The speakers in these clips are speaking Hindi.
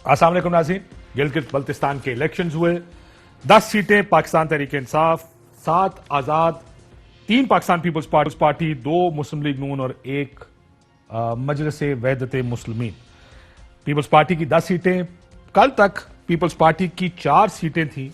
अस्सलाम वालेकुम नाज़रीन। गिलगित बल्तिस्तान के इलेक्शंस हुए। 10 सीटें पाकिस्तान तहरीक इंसाफ, 7 आज़ाद, 3 पाकिस्तान पीपल्स पार्टी, 2 मुस्लिम लीग नून और 1 मजलिस वहदत मुस्लिमीन। पीपल्स पार्टी की 10 सीटें। कल तक पीपल्स पार्टी की 4 सीटें थी,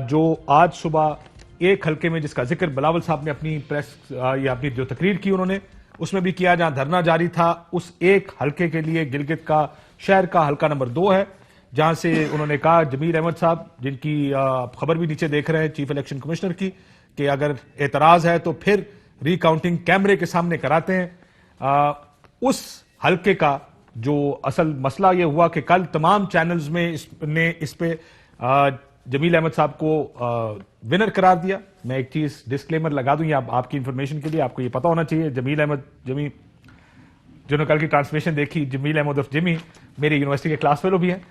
जो आज सुबह एक हल्के में, जिसका जिक्र बिलावल साहब ने अपनी प्रेस या अपनी जो तकरीर की उन्होंने उसमें भी किया, जहां धरना जारी था, उस एक हल्के के लिए गिलगित का शहर का हल्का नंबर 2 है, जहां से उन्होंने कहा जमील अहमद साहब, जिनकी खबर भी नीचे देख रहे हैं चीफ इलेक्शन कमिश्नर की, कि अगर एतराज है तो फिर रिकाउंटिंग कैमरे के सामने कराते हैं। उस हल्के का जो असल मसला यह हुआ कि कल तमाम चैनल्स में इस पे जमील अहमद साहब को विनर करार दिया। मैं एक चीज डिस्क्लेमर लगा दूं, आपकी इंफॉर्मेशन के लिए, आपको ये पता होना चाहिए, जमील अहमद जिन्होंने कल की ट्रांसमिशन देखी, जमील अहमद उर्फ जिमी मेरी यूनिवर्सिटी के क्लास फेलो भी हैं,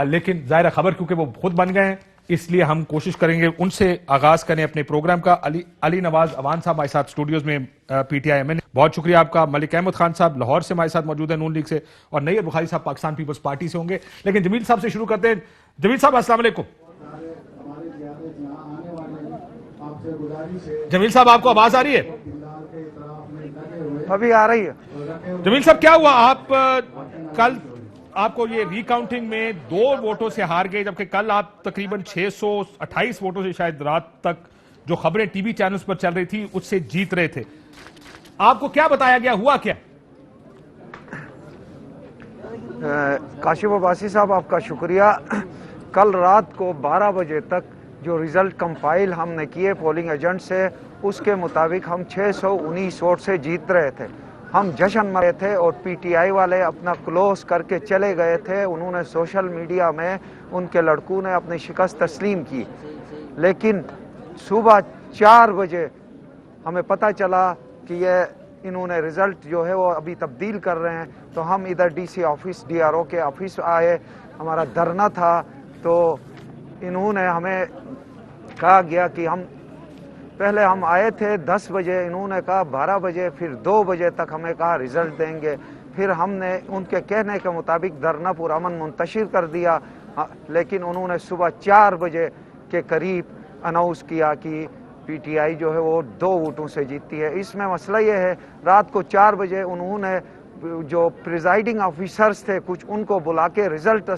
लेकिन जाहिर खबर क्योंकि वो खुद बन गए हैं, इसलिए हम कोशिश करेंगे उनसे आगाज करें अपने प्रोग्राम का। अली नवाज अवान साहब हमारे साथ स्टूडियोज में PTI MN, बहुत शुक्रिया आपका। मलिक अहमद खान साहब लाहौर से हमारे साथ मौजूद है नून लीग से, और नईर बुखारी साहब पाकिस्तान पीपल्स पार्टी से होंगे। लेकिन जमील साहब से शुरू करते हैं। जमील साहब अस्सलाम वालेकुम। जमील साहब आपको आवाज आ रही है? अभी आ रही है। जमील साहब क्या हुआ, आप कल आपको ये रिकाउंटिंग में 2 वोटों से हार गए, जबकि कल आप तकरीबन 628 वोटों से शायद रात तक जो खबरें टीवी चैनल्स पर चल रही थी उससे जीत रहे थे। आपको क्या बताया गया, हुआ क्या? काशिफ अब्बासी साहब, आपका शुक्रिया। कल रात को 12 बजे तक जो रिजल्ट कंपाइल हमने किए पोलिंग एजेंट से, उसके मुताबिक हम 619 वोट से जीत रहे थे। हम जश्न में रहे थे और PTI वाले अपना क्लोज करके चले गए थे। उन्होंने सोशल मीडिया में, उनके लड़कों ने अपनी शिकस्त तस्लीम की, लेकिन सुबह 4 बजे हमें पता चला कि ये इन्होंने रिज़ल्ट जो है वो अभी तब्दील कर रहे हैं। तो हम इधर DC ऑफिस, DRO के ऑफिस आए, हमारा धरना था। तो इन्होंने हमें कहा गया कि पहले हम आए थे 10 बजे, इन्होंने कहा 12 बजे, फिर 2 बजे तक हमें कहा रिज़ल्ट देंगे। फिर हमने उनके कहने के मुताबिक धरना पुरअमन मुंतशिर कर दिया, लेकिन उन्होंने सुबह 4 बजे के करीब अनाउंस किया कि PTI जो है वो 2 वोटों से जीतती है। इसमें मसला ये है, रात को 4 बजे उन्होंने जो प्रिजाइडिंग ऑफिसर्स थे कुछ, उनको बुला के रिज़ल्ट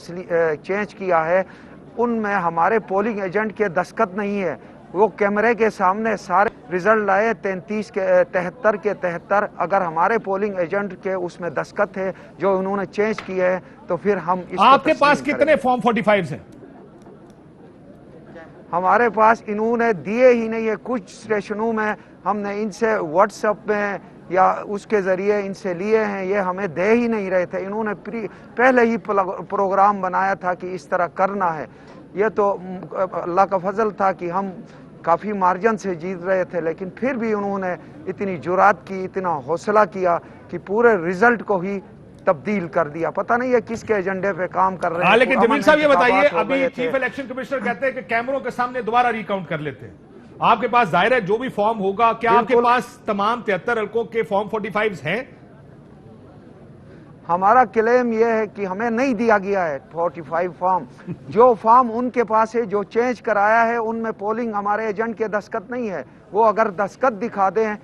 चेंज किया है। उनमें हमारे पोलिंग एजेंट के दस्तखत नहीं है। वो कैमरे के सामने सारे रिजल्ट लाए, 33 के 73 के 73। अगर हमारे पोलिंग एजेंट के उसमें दस्तखत है जो उन्होंने चेंज किए हैं, तो फिर हम आपके पास कितने फॉर्म 45 हैं? हमारे पास इन्होंने दिए ही नहीं है। कुछ स्टेशनों में हमने इनसे व्हाट्सएप में या उसके ज़रिए इनसे लिए हैं, ये हमें दे ही नहीं रहे थे। इन्होंने पहले ही प्रोग्राम बनाया था कि इस तरह करना है। ये तो अल्लाह का फजल था कि हम काफ़ी मार्जिन से जीत रहे थे, लेकिन फिर भी उन्होंने इतनी जुरात की, इतना हौसला किया कि पूरे रिजल्ट को ही तब्दील कर दिया। पता नहीं है किसके एजेंडे पे काम कर रहे हैं। लेकिन जमील साहब ये बताइए, अभी चीफ इलेक्शन कमिश्नर कहते हैं कि कैमरों के सामने दोबारा रिकाउंट कर लेते हैं। आपके पास जाहिर है जो भी फॉर्म होगा, क्या आपके पास तमाम 73 हल्कों के फॉर्म 45 हैं? हमारा क्लेम यह है कि हमें नहीं दिया गया है 45 फॉर्म। जो फॉर्म उनके पास है, जो चेंज कराया है, उनमें पोलिंग हमारे एजेंट के दस्तखत नहीं है। वो अगर दस्तखत दिखा दें।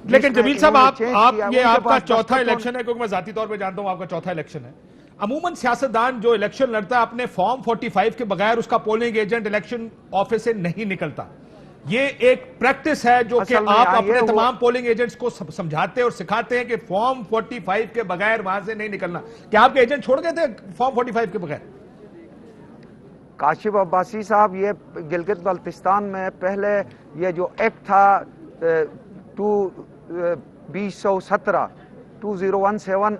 लेकिन जमील साहब, ये आपका चौथा इलेक्शन है, क्योंकि मैं जाती तौर पे जानता हूं आपका चौथा इलेक्शन है। अमूमन सियासतदान जो इलेक्शन लड़ता है, अपने फॉर्म 45 के बगैर उसका पोलिंग एजेंट इलेक्शन ऑफिस से नहीं निकलता। ये एक प्रैक्टिस है जो कि आप अपने तमाम पोलिंग एजेंट्स को समझाते और सिखाते हैं कि फॉर्म 45 के बगैर वहां से नहीं निकलना। क्या आपके एजेंट छोड़ गए थे फॉर्म 45 के बगैर? काशिफ अब्बासी साहब, ये गिलगित बल्तिस्तान में पहले ये जो एक्ट था 2017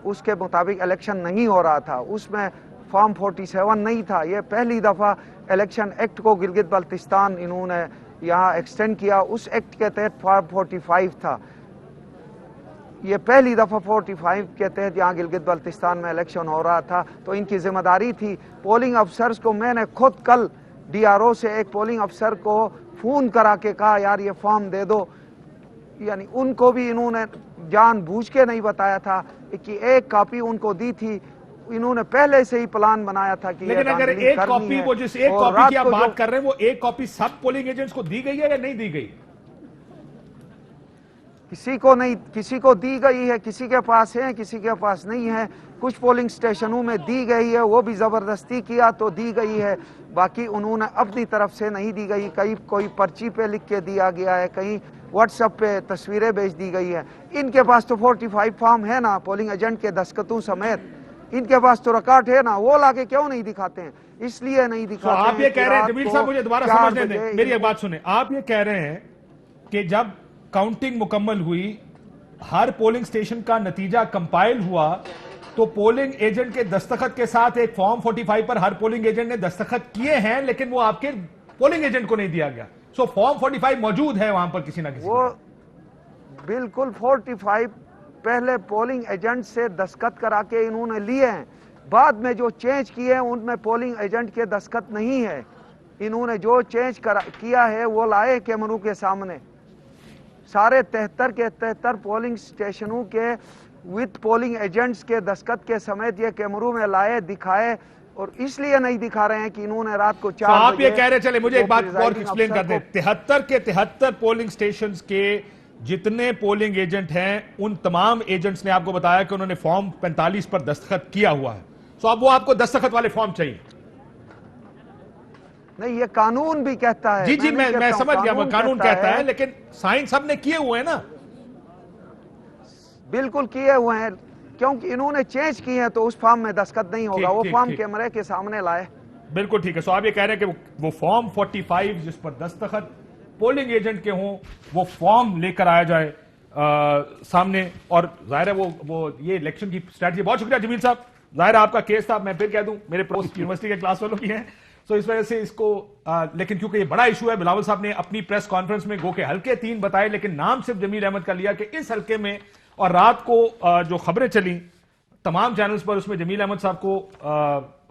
उसके मुताबिक इलेक्शन नहीं हो रहा था। उसमें फॉर्म 47 नहीं था। ये पहली दफ़ा इलेक्शन एक्ट को गिलगित बल्तिस्तान इन्होंने यहाँ एक्सटेंड किया। उस एक्ट के तहत फॉर्म 45 था। ये पहली दफ़ा 45 के तहत यहाँ गिलगित बल्तिस्तान में इलेक्शन हो रहा था। तो इनकी जिम्मेदारी थी। पोलिंग अफसर्स को मैंने खुद कल DRO से एक पोलिंग अफसर को फ़ोन करा के कहा, यार ये फॉर्म दे दो। यानी उनको भी इन्होंने जानबूझ के नहीं बताया था कि एक कॉपी उनको दी थी, इन्होंने पहले से ही प्लान बनाया था कि लेकिन ये अगर धांधली एक करनी कॉपी है। वो जिस एक और कॉपी रात की आप को बात जो- कर रहे हैं वो एक कॉपी सब पोलिंग एजेंट्स को दी गई है या नहीं दी गई? किसी को नहीं, किसी को दी गई है, किसी के पास है, किसी के पास नहीं है। कुछ पोलिंग स्टेशनों में दी गई है, वो भी जबरदस्ती किया तो दी गई है, बाकी उन्होंने अपनी तरफ से नहीं दी गई। कहीं कोई पर्ची पे लिख के दिया गया है, कहीं व्हाट्सएप पे तस्वीरें भेज दी गई है। इनके पास तो 45 फॉर्म है ना, पोलिंग एजेंट के दस्तखतों समेत। इनके पास तो रिकॉर्ड है ना, वो लाके क्यों नहीं दिखाते हैं? इसलिए नहीं तो दिखाते आप ये कि कह रहे हैं, रात जमील को साहब मुझे दोबारा 4 समझने दें, बजे मेरी एक इनको- बात सुने। आप ये कह रहे हैं कि जब काउंटिंग मुकम्मल हुई, हर पोलिंग स्टेशन का नतीजा कंपाइल हुआ, तो पोलिंग एजेंट के दस्तखत के साथ एक फॉर्म 45 पर हर पोलिंग एजेंट ने दस्तखत किए हैं, लेकिन वो आपके पोलिंग एजेंट को नहीं दिया गया। सो फॉर्म 45 मौजूद है वहां पर किसी ना किसी वो के। बिल्कुल 45 पहले पोलिंग एजेंट से दस्तखत करा के इन्होंने लिए हैं। बाद में जो चेंज किए हैं उनमें पोलिंग एजेंट के दस्तखत नहीं है। इन्होंने जो चेंज किया है वो लाए कैमरों के सामने। सारे 73 के 73 पोलिंग स्टेशनों के विद पोलिंग एजेंट्स के दस्तखत के समेत ये कैमरों में लाए, दिखाए। और इसलिए नहीं दिखा रहे हैं कि इन्होंने रात को 4 तो आप बजे ये कह रहे, चले मुझे वो एक बात और प्रिजाइडिंग एक्सप्लेन कर अफसर दें। को- 73 के 73 पोलिंग स्टेशन के जितने पोलिंग एजेंट हैं, उन तमाम एजेंट्स ने आपको बताया कि उन्होंने फॉर्म 45 पर दस्तखत किया हुआ है। तो अब वो आपको दस्तखत वाले फॉर्म चाहिए? नहीं, ये कानून भी कहता है। जी जी, नहीं मैं कहता हूं, समझ गया, वो कानून कहता है, है। लेकिन साइन सबने किए हुए हैं ना। बिल्कुल किए हुए हैं, क्योंकि इन्होंने चेंज किए हैं तो उस फॉर्म में दस्तखत नहीं होगा। ठीक, वो ठीक, फॉर्म ठीक। कैमरे के सामने लाए। बिल्कुल ठीक है। सो आप ये कह रहे हैं कि वो फॉर्म 45 जिस पर दस्तखत पोलिंग एजेंट के हों, वो फॉर्म लेकर आया जाए सामने। और जाहिर है वो ये इलेक्शन की स्ट्रैटेजी। बहुत शुक्रिया जमील साहब, जाहिर है आपका केस था, मैं फिर कह दूं मेरे प्रोस्ट यूनिवर्सिटी के क्लास वालों की हैं, तो इस वजह से इसको लेकिन क्योंकि ये बड़ा इशू है, बिलावल साहब ने अपनी प्रेस कॉन्फ्रेंस में गो के हल्के 3 बताए, लेकिन नाम सिर्फ जमील अहमद का लिया कि इस हल्के में। और रात को जो खबरें चली तमाम चैनल्स पर, उसमें जमील अहमद साहब को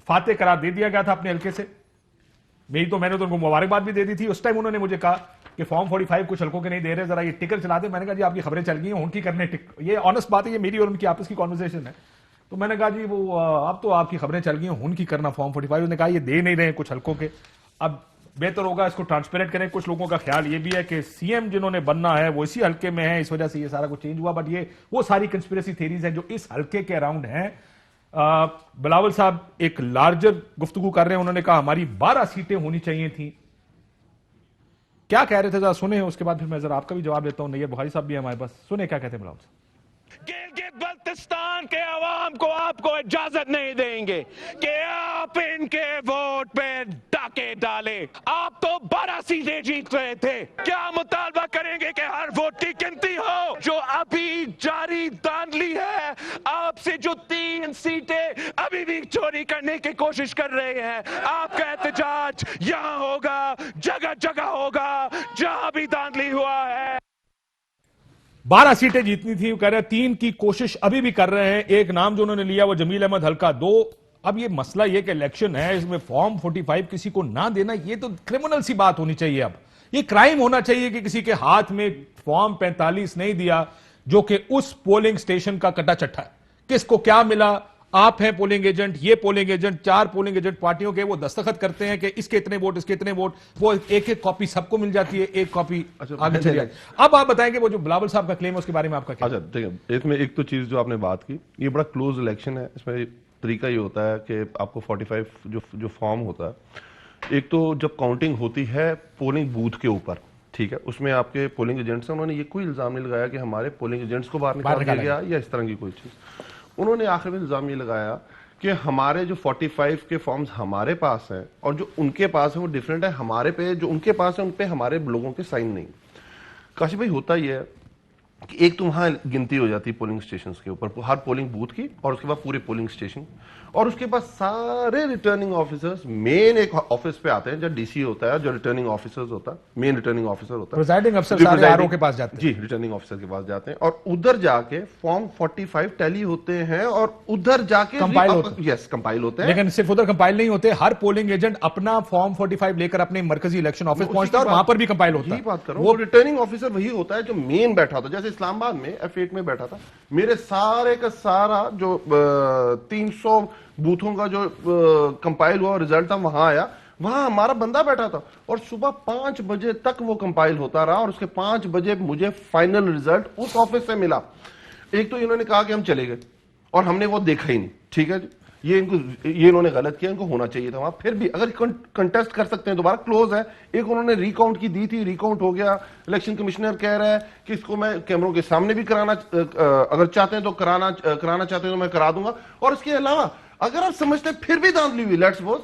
फातेह करार दे दिया गया था अपने हल्के से। मैंने तो उनको मुबारकबाद भी दे दी थी। उस टाइम उन्होंने मुझे कहा कि फॉर्म 45 कुछ हल्कों के नहीं दे रहे, जरा ये टिकर चला दे। मैंने कहा जी आपकी खबरें चल गई हैं, उनकी करने ये ऑनेस्ट बात है, ये मेरी और उनकी आपस की कॉन्वर्सेशन है। तो मैंने कहा जी वो अब तो आपकी खबरें चल गई हैं, उनकी करना फॉर्म 45। उन्होंने कहा ये दे नहीं रहे कुछ हल्कों के, अब बेहतर होगा इसको ट्रांसपेरेंट करें। कुछ लोगों का ख्याल ये भी है कि सीएम जिन्होंने बनना है वो इसी हल्के में है, इस वजह से ये सारा कुछ चेंज हुआ। बट ये वो सारी कंस्पिरेसी थेरीज हैं जो इस हल्के के अराउंड हैं। बिलावल साहब एक लार्जर गुफ्तगू कर रहे हैं, उन्होंने कहा हमारी 12 सीटें होनी चाहिए थी। क्या कह रहे थे जरा सुने, उसके बाद फिर मैं जरा आपका भी जवाब देता हूं। नैयर बुखारी साहब भी हमारे पास, सुने क्या कहते हैं बिलावल साहब। गिलगित बल्तिस्तान के अवाम को आपको इजाजत नहीं देंगे कि आप इनके वोट पे डाके डाले। आप तो 12 सीटें जीत रहे थे, क्या मुतालबा करेंगे कि हर वोट की गिनती हो? जो अभी जारी धांधली है, आपसे जो 3 सीटें अभी भी चोरी करने की कोशिश कर रहे हैं, आपका एहतजाज यहां होगा, जगह जगह होगा जहां भी धांधली हुआ है। 12 सीटें जीतनी थी, वो कह रहे हैं 3 की कोशिश अभी भी कर रहे हैं। एक नाम जो उन्होंने लिया वो जमील अहमद हल्का 2। अब ये मसला ये कि इलेक्शन है, इसमें फॉर्म 45 किसी को ना देना, ये तो क्रिमिनल सी बात होनी चाहिए। अब ये क्राइम होना चाहिए कि किसी के हाथ में फॉर्म 45 नहीं दिया, जो कि उस पोलिंग स्टेशन का कटा चट्टा है। किसको क्या मिला, आप हैं पोलिंग एजेंट, ये पोलिंग एजेंट, 4 पोलिंग एजेंट पार्टियों के, वो दस्तखत करते हैं कि इसके इतने वोट, इसके इतने वोट, वो एक एक कॉपी सबको मिल जाती है, एक कॉपी आगे चली जाती है। अब आप बताएंगे वो जो बिलावल साहब का क्लेम है उसके बारे में आपका क्या? अच्छा देखिए, इसमें एक तो चीज जो आपने बात की, ये बड़ा क्लोज इलेक्शन है। इसमें तरीका ये होता है कि आपको 45 जो फॉर्म होता है, एक तो जब काउंटिंग होती है पोलिंग बूथ के ऊपर, ठीक है, उसमें आपके पोलिंग एजेंट्स हैं, उन्होंने ये कोई इल्जाम नहीं लगाया कि हमारे पोलिंग एजेंट्स को बाहर निकाल दिया गया या इस तरह की कोई चीज। उन्होंने आखिर में इल्जाम ये लगाया कि हमारे जो 45 के फॉर्म्स हमारे पास हैं और जो उनके पास है वो डिफरेंट है। हमारे पे जो उनके पास है उन पे हमारे लोगों के साइन नहीं। काशिफ भाई, होता ही है कि एक तो वहां गिनती हो जाती है पोलिंग स्टेशन के ऊपर, हर पोलिंग बूथ की, और उसके बाद पूरे पोलिंग स्टेशन, और उसके बाद सारे रिटर्निंग ऑफिसर्स मेन एक ऑफिस पे आते हैं, जो डीसी होता है, जो रिटर्निंग ऑफिसर्स होता है, मेन रिटर्निंग ऑफिसर होता है, प्रिजाइडिंग अफसर सारे आरओ के पास जाते हैं। जी, रिटर्निंग ऑफिसर के पास जाते हैं और उधर जाके फॉर्म 45 टैली होते हैं और उधर जाके कंपाइल होते हैं। यस, कंपाइल होते हैं। लेकिन सिर्फ उधर कंपाइल नहीं होते, हर पोलिंग एजेंट अपना फॉर्म 45 लेकर अपने मरकजी इलेक्शन ऑफिस पहुंचता है और वहां पर भी कंपाइल होता है। यही बात कर रहा हूं, वो रिटर्निंग ऑफिसर वही होता है जो मेन बैठा होता है। जैसे इस्लामाबाद में F8 में बैठा था, मेरे सारे का सारा जो 300 बूथों का जो कंपाइल हुआ रिजल्ट था वहां आया, वहां हमारा बंदा बैठा था और सुबह 5 बजे तक वो कंपाइल होता रहा और उसके 5 बजे मुझे फाइनल रिजल्ट उस ऑफिस से मिला। एक तो इन्होंने कहा कि हम चले गए और हमने वो देखा ही नहीं, ठीक है जी, ये इन्होंने गलत किया, इनको होना चाहिए था वहां। फिर भी अगर कंटेस्ट कर सकते हैं दोबारा, क्लोज है। एक उन्होंने रिकाउंट की दी थी, रिकाउंट हो गया, इलेक्शन कमिश्नर कह रहा है कि इसको मैं कैमरों के सामने भी कराना, अगर चाहते हैं तो कराना चाहते हैं तो मैं करा दूंगा। और इसके अलावा अगर आप समझते हैं फिर भी धांधली हुई, लेट्स सपोज,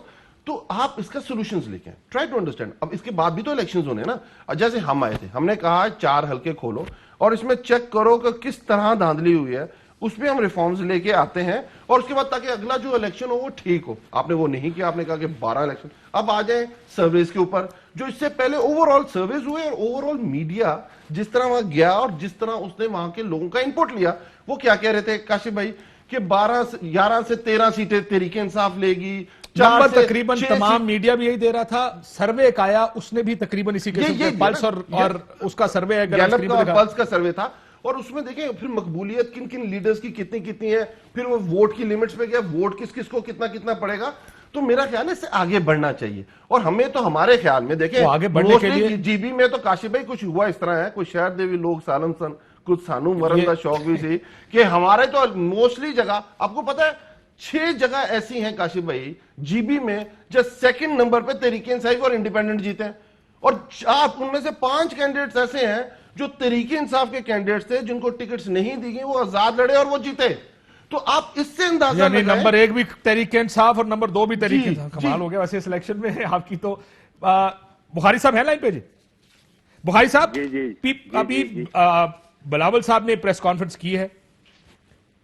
तो आप इसका सॉल्यूशंस लेके आए, ट्राई टू अंडरस्टैंड। अब इसके बाद भी तो इलेक्शंस होने हैं ना। जैसे हम आए थे, हमने कहा 4 हल्के खोलो और इसमें चेक करो कि किस तरह धांधली हुई है, उसमें हम रिफॉर्म्स लेके आते हैं और उसके बाद ताकि अगला जो इलेक्शन हो वो ठीक हो। आपने वो नहीं किया, आपने कहा कि 12 इलेक्शन। अब आ जाए सर्वेज के ऊपर, जो इससे पहले ओवरऑल सर्वेज हुए और ओवरऑल मीडिया जिस तरह वहां गया और जिस तरह उसने वहां के लोगों का इनपुट लिया, वो क्या कह रहे थे काशिफ भाई कि 11 से 13 सीटें तहरीक इंसाफ लेगी, नंबर तकरीबन तमाम मीडिया भी यही दे रहा था। सर्वे एक आया, उसने भी तकरीबन इसी किस्म के पल्स और उसका सर्वे है, पल्स का सर्वे था और उसमें देखें फिर मकबूलियत किन किन लीडर्स की कितनी कितनी है, फिर वो वोट की लिमिट्स पे गया, वोट किस किस को कितना कितना पड़ेगा। तो मेरा ख्याल है इससे आगे बढ़ना चाहिए और हमें तो हमारे ख्याल में देखें आगे बढ़ने के लिए जीबी में तो काशिफ भाई कुछ हुआ इस तरह है, कुछ शहर देवी लोग सालन सन कुछ सानू मरन का शौक भी सी कि हमारे तो मोस्टली जगह आपको पता है 6 जगह ऐसी हैं काशिफ भाई जीबी में जो सेकंड नंबर पे तहरीक इंसाफ और इंडिपेंडेंट जीते हैं और आप उनमें से 5 कैंडिडेट्स ऐसे हैं जो तहरीक इंसाफ के कैंडिडेट्स थे जिनको टिकट्स नहीं दी गई, वो आजाद लड़े और वो जीते। तो आप इससे अंदाजा लगाएं, नंबर 1 भी तहरीक इंसाफ और नंबर 2 भी तहरीक इंसाफ। कमाल हो गया वैसे इस इलेक्शन में आपकी। तो बुखारी साहब है लाइन पे जी? बुखारी साहब अभी बिलावल साहब ने प्रेस कॉन्फ्रेंस की है,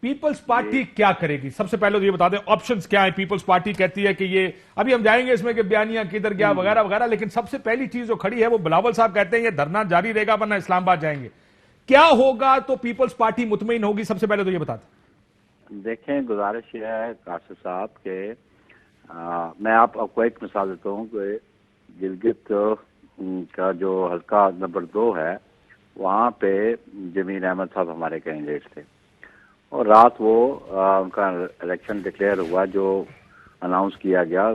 पीपल्स पार्टी क्या करेगी? सबसे पहले तो ये बता दें ऑप्शंस क्या है। पीपल्स पार्टी कहती है कि ये अभी हम जाएंगे इसमें कि बयानिया किधर गया वगैरह वगैरह, लेकिन सबसे पहली चीज जो खड़ी है वो बिलावल साहब कहते हैं ये धरना जारी रहेगा वरना इस्लामाबाद जाएंगे। क्या होगा तो पीपल्स पार्टी मुतमईन होगी? सबसे पहले तो ये बता दें। देखें, गुजारिश ये है कासिफ साहब के मैं आपको एक मिसाल देता हूँ कि गिलगित का जो हल्का नंबर 2 है वहाँ पे जमीन अहमद साहब हमारे कैंडिडेट थे और रात वो उनका इलेक्शन डिक्लेयर हुआ, जो अनाउंस किया गया,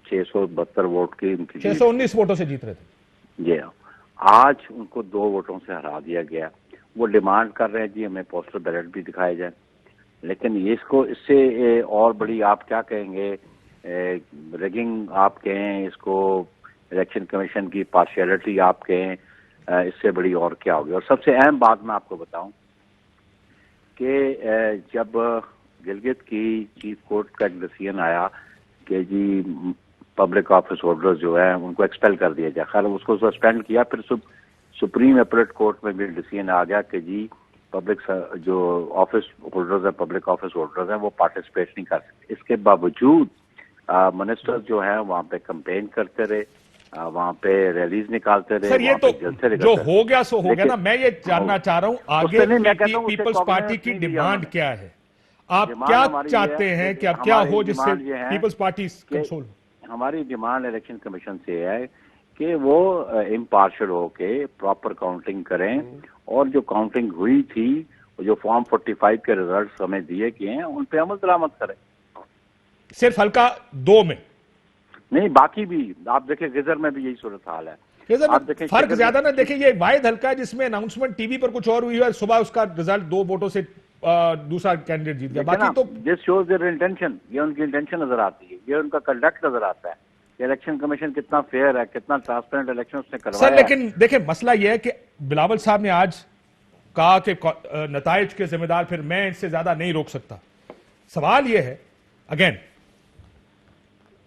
672 वोट की 619 वोटों से जीत रहे थे। जी आज उनको 2 वोटों से हरा दिया गया। वो डिमांड कर रहे हैं जी हमें पोस्टल बैलेट भी दिखाए जाए, लेकिन इसको इससे और बड़ी आप क्या कहेंगे, रिगिंग आप कहें इसको, इलेक्शन कमीशन की पार्शियलिटी आप कहें, इससे बड़ी और क्या होगी। और सबसे अहम बात मैं आपको बताऊं कि जब गिलगित की चीफ कोर्ट का एक डिसीजन आया कि जी पब्लिक ऑफिस होल्डर्स जो है उनको एक्सपेल कर दिया जाए, खैर उसको सस्पेंड किया, फिर सुप्रीम अपीलेट कोर्ट में भी डिसीजन आ गया कि जी पब्लिक जो ऑफिस होल्डर्स हैं, पब्लिक ऑफिस होल्डर्स हैं, वो पार्टिसिपेट नहीं कर सकते। इसके बावजूद मिनिस्टर्स जो हैं वहाँ पे कंपेन करते रहे, वहाँ पे रैलीज निकालते रहे। सर ये तो जो हो गया सो हो गया ना। मैं ये जानना चाह रहा हूँ आगे पीपल्स पार्टी की डिमांड क्या है? आप क्या चाहते हैं कि अब क्या हो जिससे पीपल्स पार्टी कंट्रोल? हमारी डिमांड इलेक्शन कमीशन से है कि वो इम्पार्शियल होके प्रॉपर काउंटिंग करें और जो काउंटिंग हुई थी, जो फॉर्म 45 के रिजल्ट्स हमें दिए गए हैं, उन पे अमल दरामद करें। सिर्फ हल्का 2 में नहीं, बाकी भी आप देखें, गिजर में भी यही सूरत हाल है। आप देखें फर्क ज्यादा ना देखें, ये वाहिद हल्का है जिसमें अनाउंसमेंट टीवी पर कुछ और हुई है, सुबह उसका रिजल्ट 2 वोटों से दूसरा कैंडिडेट जीत गया। बाकी तो दिस शोज देयर इंटेंशन, ये उनकी इंटेंशन नजर आती है, ये उनका कंडक्ट नजर आता है। इलेक्शन कमीशन कितना फेयर है, कितना ट्रांसपेरेंट इलेक्शन उसने करवाया। सर लेकिन देखिए मसला यह है कि बिलावल साहब ने आज कहा कि नताइज के जिम्मेदार फिर मैं इससे ज्यादा नहीं रोक सकता। सवाल यह है अगेन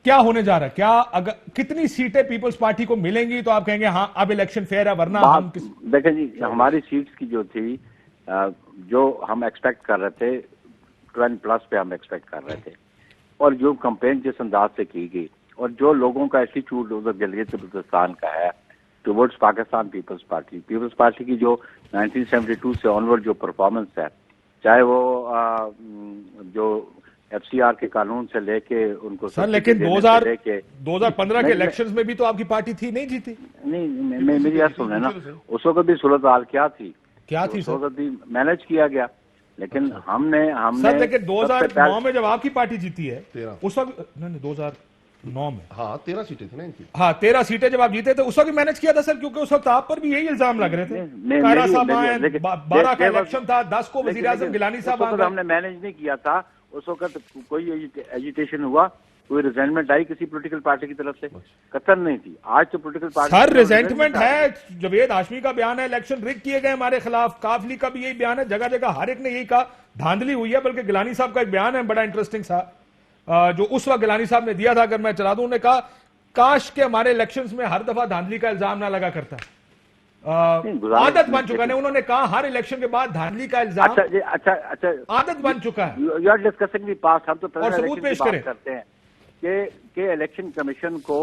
क्या होने जा रहा है? क्या अगर कितनी सीटें पीपल्स पार्टी को मिलेंगी तो आप कहेंगे हाँ अब इलेक्शन फेयर है, वरना हम देखें जी हमारी सीट्स की जो थी, जो हम एक्सपेक्ट कर रहे थे 12+ पे हम एक्सपेक्ट कर रहे थे, और जो कंपेन जिस अंदाज से की गई और जो लोगों का एटीट्यूड उधर गिलगित बल्तिस्तान का है टुवर्ड्स पाकिस्तान पीपल्स पार्टी की जो 1972 से ऑनवर्ड जो परफॉर्मेंस है, चाहे वो जो FCR के कानून से लेके उनको सर, लेकिन 2015 के इलेक्शंस में भी तो आपकी पार्टी थी, नहीं जीती? नहीं, मेरी बात सुन रहे ना, उस वक्त भी सूरत हाल क्या थी क्या थी सर? मैनेज किया गया, लेकिन हमने सर देखिए सबसे 2009 में जब आपकी पार्टी जीती है 13 उस वक्त, नहीं 2009 में, हाँ 13 सीटें थी ना इनकी। हाँ 13 सीटें जब आप जीते थे उस वक्त मैनेज किया था सर, क्योंकि उस वक्त आप पर भी यही इल्जाम लग रहे थे। कायरा साहब आए, 12 का इलेक्शन था, 10 को वजीर आजम गिलानी साहब आ गए। हमने मैनेज नहीं किया था उस वक्त, कोई एजिटेशन हुआ, कोई रिजेंटमेंट आई किसी पॉलिटिकल पार्टी की तरफ से? कतन नहीं थी। आज तो पॉलिटिकल पार्टी सर रिजेंटमेंट है, जवेद हाशमी का बयान है, इलेक्शन रिग किए गए हमारे खिलाफ, काफली का भी यही बयान है, जगह जगह हर एक ने यही कहा, धांधली हुई है। बल्कि गिलानी साहब का एक बयान है बड़ा इंटरेस्टिंग सा, जो उस वक्त गिलानी साहब ने दिया था, अगर मैं चला दूं, उन्होंने कहा काश के हमारे इलेक्शंस में हर दफा धांधली का इल्जाम ना लगा करता। आदत बन चुका है, उन्होंने कहा हर इलेक्शन के बाद धांधली का इल्जाम अच्छा आदत बन चुका है। You are discussing the past. हम तो और सबूत पेश करें करते हैं कि इलेक्शन कमीशन को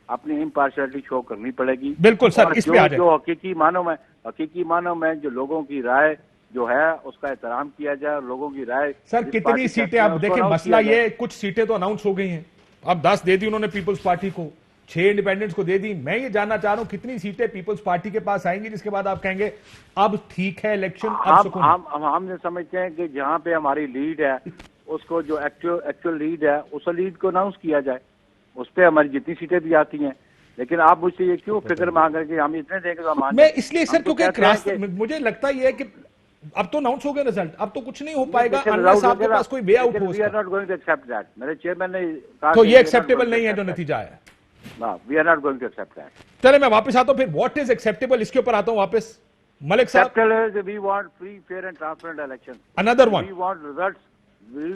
अपनी इम्पार्शियलिटी शो करनी पड़ेगी। बिल्कुल सर, इस पे आ जाए। जो हकीकी मानों में जो लोगों की राय जो है उसका एहतराम किया जाए, और लोगों की राय सर कितनी सीटें, आप देखिए मसला ये, कुछ सीटें तो अनाउंस हो गई हैं, अब 10 दे दी उन्होंने पीपल्स पार्टी को, 6 इंडिपेंडेंट्स को दे दी। मैं ये जानना चाह रहा हूं कितनी सीटें पीपल्स पार्टी के पास आएंगी जिसके बाद आप कहेंगे अब ठीक है इलेक्शन, अब सुकून। हम समझते हैं कि जहां पे हमारी लीड है उसको, जो एक्चुअल लीड है उस लीड को अनाउंस किया जाए, उस पर हमारी जितनी सीटें भी आती हैं। लेकिन आप मुझसे ये क्यों फिक्र मांग रहे हैं कि हम इतने देंगे तो हम? मैं इसलिए सर क्योंकि मुझे लगता यह है कि अब तो अनाउंस हो गया रिजल्ट, अब तो कुछ नहीं हो पाएगा अनलेस आपके पास कोई वे आउट हो। We are not going to accept that. मेरे चेयरमैन ने कहा तो ये एक्सेप्टेबल नहीं है जो नतीजा है। We are not going to accept that. चले मैं वापस आता हूं, फिर व्हाट इज एक्सेप्टेबल इसके ऊपर आता हूं वापस। मलिक साहब, we want free, fair and transparent election. Another one, we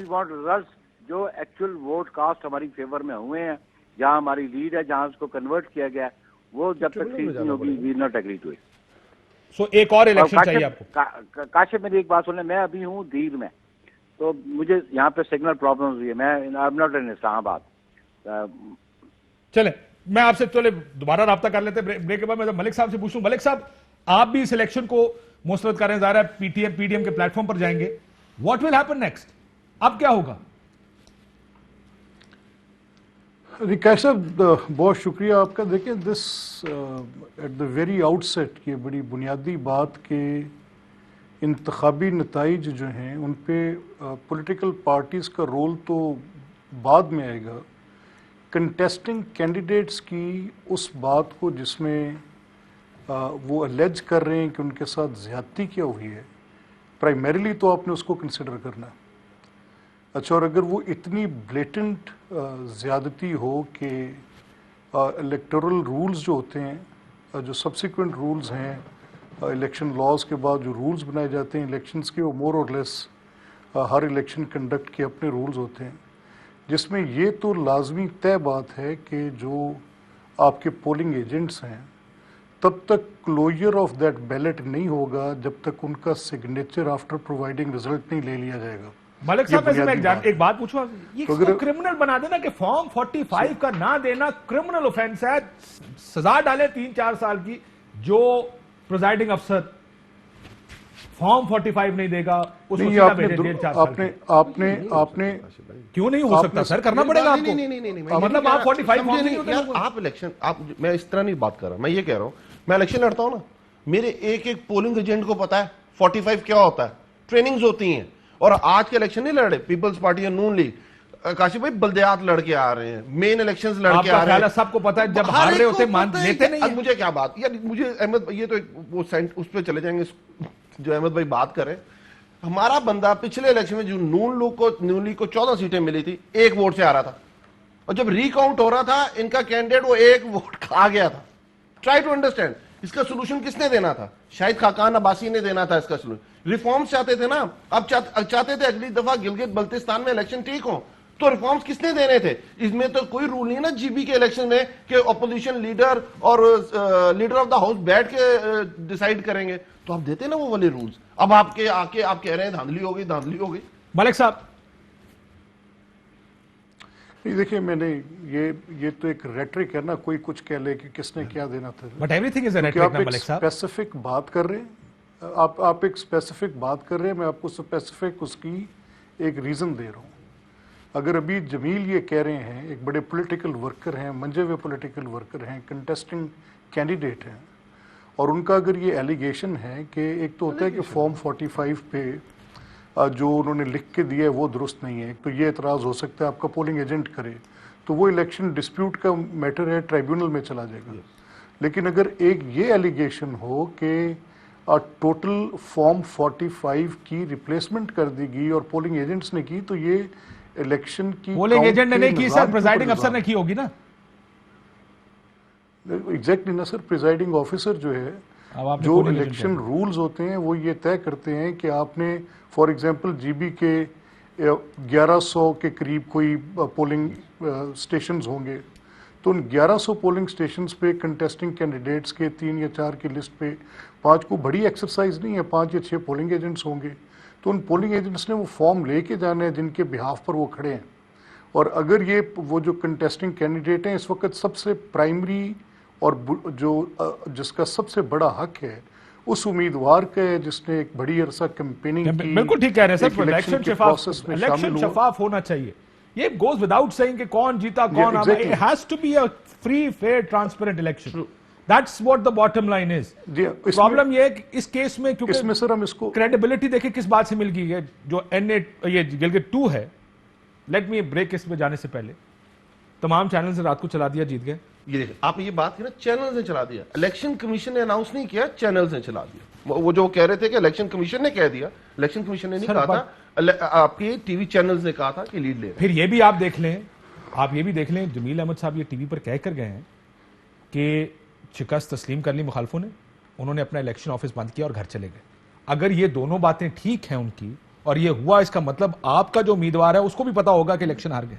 want results जो एक्चुअल वोट कास्ट हमारी फेवर में हुए हैं, जहां हमारी लीड है, जहां उसको कन्वर्ट किया गया, वो जब तक ठीक नहीं होगी we not agree to it. So एक और इलेक्शन चाहिए आपको। काशिफ मेरी एक बात सुन ले, मैं अभी हूँ दीर में, तो मुझे यहाँ पे सिग्नल प्रॉब्लम हुई है, मैं I am not in Islamabad. चले मैं आपसे चले दोबारा राब्ता कर लेते हैं ब्रेक के बाद। मैं मलिक साहब से पूछूं, मलिक साहब आप भी इस इलेक्शन को मुस्तरद कर रहे हैं, ज़ाहिर है पीडीएम के प्लेटफॉर्म पर जाएंगे, व्हाट विल हैपन नेक्स्ट, अब क्या होगा? रिकाश साहब बहुत शुक्रिया आपका। देखिए this at the very outset ये बड़ी बुनियादी बात के इंतखाबी नताइज जो हैं उन पे पॉलिटिकल पार्टीज़ का रोल तो बाद में आएगा। कंटेस्टिंग कैंडिडेट्स की उस बात को जिसमें वो अलेज कर रहे हैं कि उनके साथ ज़्यादती क्या हुई है, प्राइमरीली तो आपने उसको कंसिडर करना है। अच्छा, और अगर वो इतनी ब्लेटेंट ज़्यादती हो कि इलेक्टोरल रूल्स जो होते हैं, जो सब्सिक्वेंट रूल्स हैं इलेक्शन लॉज के बाद जो रूल्स बनाए जाते हैं इलेक्शंस के, वो मोर और लेस हर इलेक्शन कंडक्ट के अपने रूल्स होते हैं, जिसमें ये तो लाजमी तय बात है कि जो आपके पोलिंग एजेंट्स हैं तब तक क्लोजर ऑफ दैट बैलेट नहीं होगा जब तक उनका सिग्नेचर आफ्टर प्रोवाइडिंग रिजल्ट नहीं ले लिया जाएगा। मलिक साहब मैं एक बात पूछूं, ये तो इसको क्रिमिनल बना देना कि फॉर्म 45 का ना देना क्रिमिनल ऑफेंस है, सजा डाले 3-4 साल की। जो प्रिजाइडिंग अफसर फॉर्म 45 नहीं देगा उसको सीधा भेजे जेल 4 साल। आपने क्यों नहीं हो सकता सर, करना पड़ेगा आपको। नहीं, मतलब आप 45 फॉर्म नहीं होते यार, आप इलेक्शन मैं इस तरह नहीं बात कर रहा, मैं ये कह रहा हूं मैं इलेक्शन लड़ता हूं ना, मेरे एक पोलिंग एजेंट को पता है 45 क्या होता है, ट्रेनिंग्स होती हैं। और आज के इलेक्शन नहीं लड़े पीपल्स पार्टी या नून लीग, काशिफ भाई बल्दियात लड़के आ रहे हैं, मेन इलेक्शंस लड़के आ रहे हैं, सबको पता है, जब हार रहे होते मान लेते नहीं है। मुझे क्या बात यार, मुझे अहमद ये तो वो उस पर चले जाएंगे जो अहमद भाई बात करें। हमारा बंदा पिछले इलेक्शन में जो नून लीग को 14 सीटें मिली थी, 1 वोट से आ रहा था, और जब रिकाउंट हो रहा था इनका कैंडिडेट वो 1 वोट खा गया था। ट्राई टू अंडरस्टैंड, इसका सोल्यूशन किसने देना था? शायद खाकान अब्बासी ने देना था इसका सोल्यूशन। रिफॉर्म्स चाहते थे ना, अब चाहते थे अगली दफा गिलगित बल्तिस्तान में इलेक्शन ठीक हो, तो रिफॉर्म्स किसने देने थे? इसमें तो कोई रूल नहीं ना जीबी के इलेक्शन में कि ऑपोजिशन लीडर और लीडर ऑफ द हाउस बैठ के डिसाइड करेंगे, तो आप देते ना वो वाले रूल्स। अब आपके आके आप कह रहे हैं धांधली हो गई। मलिक साहब देखिए, मैंने ये तो एक रेटरिक है ना, कोई कुछ कह ले कि किसने क्या देना था, but everything is a rhetoric ना मलिक साहब। स्पेसिफिक बात कर रहे हैं आप एक स्पेसिफिक बात कर रहे हैं, मैं आपको स्पेसिफिक उसकी एक रीज़न दे रहा हूँ। अगर अभी जमील ये कह रहे हैं, एक बड़े पॉलिटिकल वर्कर हैं, मंजे हुए पॉलिटिकल वर्कर हैं, कंटेस्टिंग कैंडिडेट हैं, और उनका अगर ये एलिगेशन है कि एक तो होता है कि फॉर्म 45 पे जो उन्होंने लिख के दिया है वो दुरुस्त नहीं है, तो ये एतराज़ हो सकता है आपका पोलिंग एजेंट करे, तो वो इलेक्शन डिस्प्यूट का मैटर है, ट्राइब्यूनल में चला जाएगा। लेकिन अगर एक ये एलिगेशन हो कि टोटल फॉर्म 45 की रिप्लेसमेंट कर दी गई और पोलिंग एजेंट्स ने की, तो ये इलेक्शन की पोलिंग एजेंट ने नहीं की सर, प्रिजाइडिंग अफसर ने की होगी ना। एग्जैक्टली ना सर, प्रिजाइडिंग ऑफिसर जो है, अब आपने जो polling agent इलेक्शन रूल्स होते हैं वो ये तय करते हैं कि आपने फॉर एग्जांपल जीबी के 1100 के करीब कोई पोलिंग स्टेशंस होंगे, तो उन 1100 पोलिंग स्टेशंस पे कंटेस्टिंग कैंडिडेट्स के 3 या 4 की लिस्ट पे 5 को बड़ी एक्सरसाइज नहीं है, 5 या 6 पोलिंग एजेंट्स होंगे, तो उन पोलिंग एजेंट्स ने वो फॉर्म लेके जाना है जिनके बिहाफ पर वो खड़े हैं। और अगर ये वो जो कंटेस्टिंग कैंडिडेट हैं इस वक्त सबसे प्राइमरी और जो जिसका सबसे बड़ा हक है उस उम्मीदवार का है जिसने एक बड़ी अरसा कैंपेनिंग की, बिल्कुल ठीक कह रहे हैं एक सर, इलेक्शन के प्रोसेस में शामिल इलेक्शन हुआ। शफाफ होना चाहिए। ये गोज विदाउट सेइंग कि कौन जीता कौन हारा, exactly. It has to be a free fair transparent election, that's what the bottom line is. Problem ये है कि इस केस में, क्योंकि इसमें सर हम इसको क्रेडिबिलिटी देखिए किस बात से मिल गई है, जो एन8 ये गिलगित 2 है। लेट मी ब्रेक इसमें जाने से पहले, तमाम चैनल से रात को चला दिया, जीत गए। ये देखिए, आप ये बात की ना, चैनल्स ने चला दिया, इलेक्शन कमीशन ने अनाउंस नहीं किया, चैनल्स ने चला दिया। वो जो कह रहे थे कि इलेक्शन कमीशन ने कह दिया, इलेक्शन कमीशन ने नहीं कहा था, आपके टीवी चैनल्स ने कहा था कि लीड ले। फिर ये भी आप देख लें, जमील अहमद साहब ये टीवी पर कह कर गए हैं कि शिकस्त तस्लीम कर ली मुखालफों ने, उन्होंने अपना इलेक्शन ऑफिस बंद किया और घर चले गए। अगर ये दोनों बातें ठीक हैं उनकी और ये हुआ, इसका मतलब आपका जो उम्मीदवार है उसको भी पता होगा कि इलेक्शन हार गए।